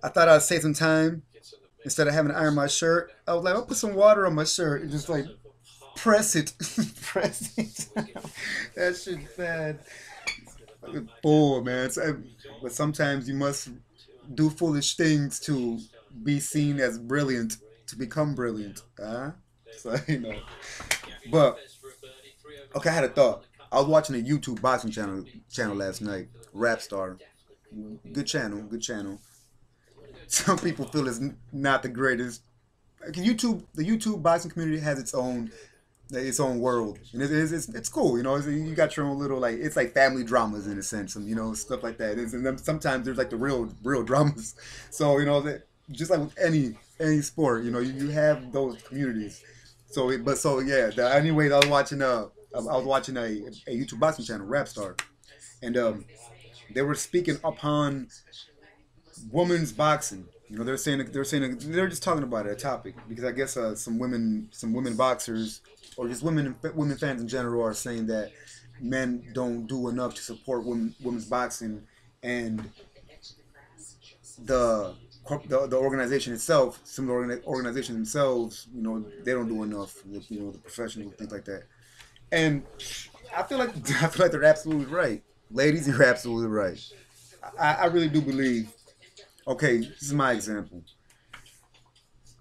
I thought I'd save some time instead of having to iron my shirt. I was like, I'll put some water on my shirt and just like press it, press it. That shit's bad. Bull, man. But sometimes you must do foolish things to be seen as brilliant, to become brilliant. Huh? So But okay, I had a thought. I was watching a YouTube boxing channel last night. Rap Star, good channel, good channel. Some people feel it's not the greatest. Like, the YouTube boxing community has its own world, and it's cool. You know, you got your own little like it's like family dramas in a sense, and stuff like that. And then sometimes there's like the real dramas. So just like with any sport, you have those communities. So yeah. Anyways, I was watching a YouTube boxing channel, Rap Star, and they were speaking upon women's boxing. They're just talking about a topic because I guess some women boxers or just women fans in general are saying that men don't do enough to support women's boxing, and the the organization itself, some of the organizations themselves, they don't do enough with the professionals, things like that. And I feel like I feel like they're absolutely right, ladies. You're absolutely right. I really do believe. Okay, this is my example.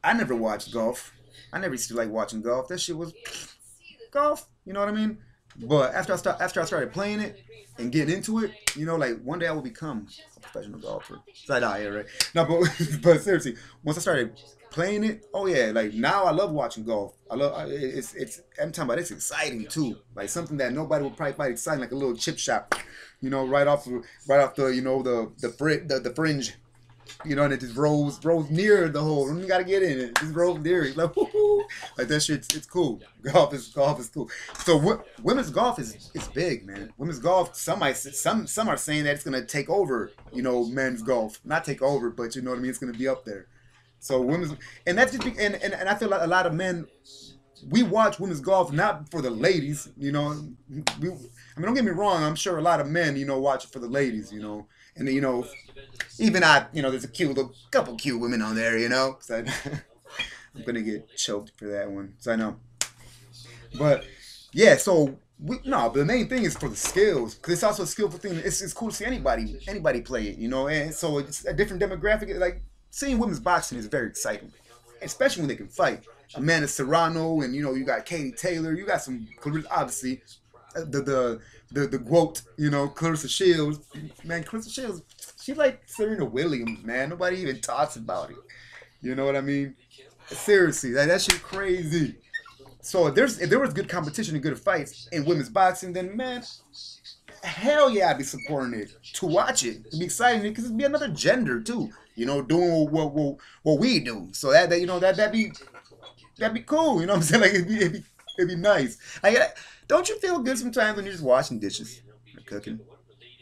I never watched golf. I never used to like watching golf. That shit was golf. You know what I mean? But after I started playing it and getting into it, like one day I will become a professional golfer. So I die, right? No, but but seriously, once I started playing it, oh yeah, like now I love watching golf. It's I'm talking about it's exciting too. Like something that nobody would probably find exciting, like a little chip shot, right off the the fringe, and it just rolls near the hole. And you gotta get in it. It just rolls near it. Like, woo-hoo. Like that shit. It's cool. Golf is cool. So women's golf is big, man. Women's golf. Some are saying that it's gonna take over. Men's golf. Not take over, but you know what I mean. It's gonna be up there. So women's, and that's just and I feel like a lot of men, we watch women's golf not for the ladies. Don't get me wrong. I'm sure a lot of men, watch it for the ladies. And even there's a couple cute women on there, So I'm gonna get choked for that one. So I know, but yeah. So no, but the main thing is for the skills, because it's also a skillful thing. It's cool to see anybody play it, And so it's a different demographic. Like seeing women's boxing is very exciting, especially when they can fight. Amanda Serrano, and you got Katie Taylor. You got some obviously the GOAT, Clarissa Shields. Man, Clarissa Shields, she's like Serena Williams, man. Nobody even talks about it. You know what I mean? Seriously, that shit crazy. So if there was good competition and good fights in women's boxing, then man, hell yeah, I'd be supporting it to watch it. It'd be exciting because it'd be another gender too. Doing what we do. So that'd be cool. You know what I'm saying? Like it'd be nice. Don't you feel good sometimes when you're just washing dishes or cooking?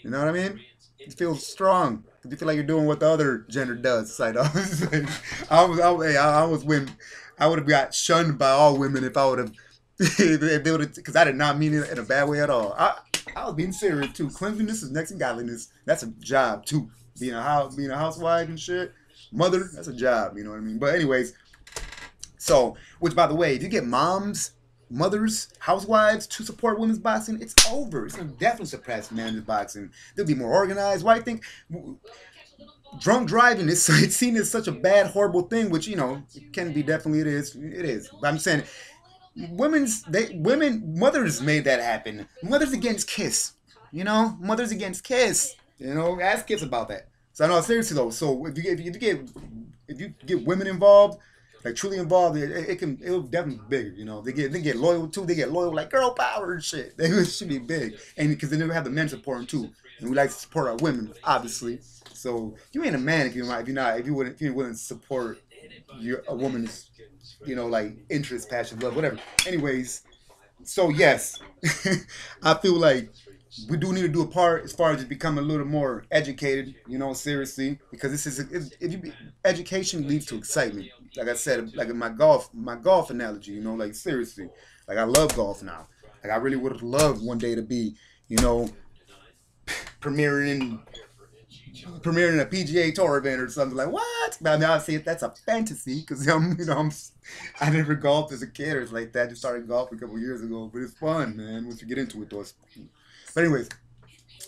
You know what I mean? You feel strong. You feel like you're doing what the other gender does. It's like, I was when I would have got shunned by all women if I would have, if they would have, because I did not mean it in a bad way at all. I was being serious too. Cleanliness is next to godliness. That's a job too. Being a housewife and shit, mother, that's a job. You know what I mean? But anyways, so, which by the way, if you get mothers, housewives to support women's boxing, it's over. It's gonna definitely surpass men's boxing. They'll be more organized. Why do you think drunk driving is it's seen as such a bad, horrible thing? Which it can be, definitely it is. It is. But I'm saying mothers made that happen. Mothers against Kiss. Mothers against Kiss. Ask kids about that. So I know seriously though. So if you get women involved, like truly involved, it'll definitely be bigger. They get loyal too. They get loyal like girl power and shit. They should be big, and because they never have the men supporting too, and we like to support our women, obviously. So you ain't a man if you wouldn't support a woman's like interest, passion, love, whatever. Anyways, so yes, I feel like we do need to do a part as far as just becoming a little more educated, seriously, because education leads to excitement. Like I said, like in my golf analogy, like seriously, like I love golf now. Like I really would have loved one day to be, you know, premiering premiering a PGA Tour event or something. Like what? But I mean, I say that's a fantasy because I never golfed as a kid or like that. Just started golfing a couple years ago, but it's fun, man. Once you get into it, though. But anyways,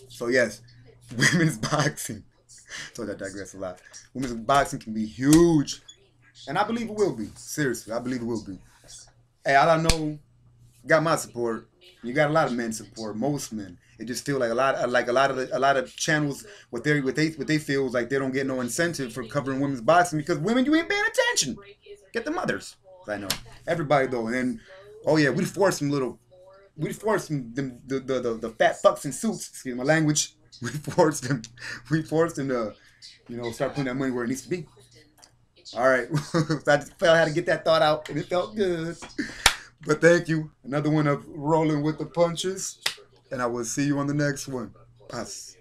so yes, women's boxing. So I digress a lot. Women's boxing can be huge, and I believe it will be. Seriously, I believe it will be. Hey, all I know, got my support. You got a lot of men support. Most men. It just feel like a lot of channels what they feel is like they don't get no incentive for covering women's boxing because women you ain't paying attention. Get the mothers. I know everybody though, and then, oh yeah, we forced the fat fucks in suits. Excuse my language. We forced them to start putting that money where it needs to be. All right, I just felt how to get that thought out, and it felt good. But thank you. Another one of rolling with the punches. And I will see you on the next one. Pass.